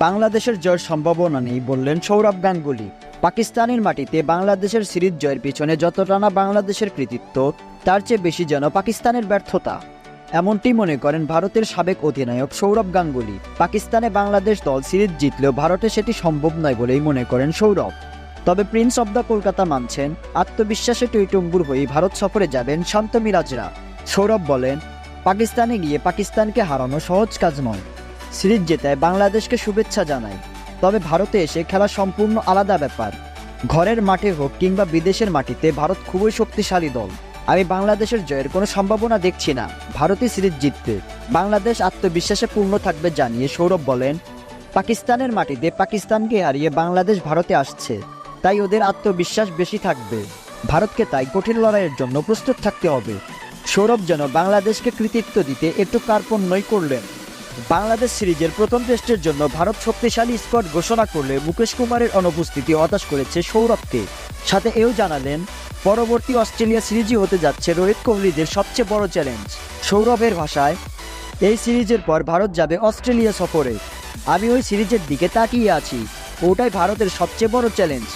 বাংলাদেশের জয়ের সম্ভাবনা নেই বললেন সৌরভ গাঙ্গুলী। পাকিস্তানের মাটিতে বাংলাদেশের সিরিজ জয়ের পিছনে যতটা না বাংলাদেশের কৃতিত্ব, তার চেয়ে বেশি যেন পাকিস্তানের ব্যর্থতা। এমনটি মনে করেন ভারতের সাবেক অধিনায়ক সৌরভ গাঙ্গুলী। পাকিস্তানে বাংলাদেশ দল সিরিজ জিতলেও ভারতে সেটি সম্ভব নয় বলেই মনে করেন সৌরভ। তবে প্রিন্স অব দ্য কলকাতা মানছেন, আত্মবিশ্বাসে টইটম্বুর হয়ে ভারত সফরে যাবেন শান্ত মিরাজরা। সৌরভ বলেন, পাকিস্তানে গিয়ে পাকিস্তানকে হারানো সহজ কাজ নয়। সিরিজ জেতায় বাংলাদেশকে শুভেচ্ছা জানাই, তবে ভারতে এসে খেলা সম্পূর্ণ আলাদা ব্যাপার। ঘরের মাঠে হোক কিংবা বিদেশের মাটিতে ভারত খুবই শক্তিশালী দল। আমি বাংলাদেশের জয়ের কোনো সম্ভাবনা দেখছি না। ভারতে সিরিজ জিতবে, বাংলাদেশ আত্মবিশ্বাসে পূর্ণ থাকবে জানিয়ে সৌরভ বলেন, পাকিস্তানের মাটিতে পাকিস্তানকে হারিয়ে বাংলাদেশ ভারতে আসছে, তাই ওদের আত্মবিশ্বাস বেশি থাকবে। ভারতকে তাই কঠিন লড়াইয়ের জন্য প্রস্তুত থাকতে হবে। সৌরভ যেন বাংলাদেশকে কৃতিত্ব দিতে একটু কার্পণ্যই করলেন। বাংলাদেশ সিরিজের প্রথম টেস্টের জন্য ভারত শক্তিশালী স্কোয়াড ঘোষণা করলে মুকেশ কুমারের অনুপস্থিতি হতাশ করেছে সৌরভকে। সাথে এও জানালেন, পরবর্তী অস্ট্রেলিয়া সিরিজই হতে যাচ্ছে রোহিত কোহলিদের সবচেয়ে বড় চ্যালেঞ্জ। সৌরভের ভাষায়, এই সিরিজের পর ভারত যাবে অস্ট্রেলিয়া সফরে। আমি ওই সিরিজের দিকে তাকিয়ে আছি, ওটাই ভারতের সবচেয়ে বড় চ্যালেঞ্জ।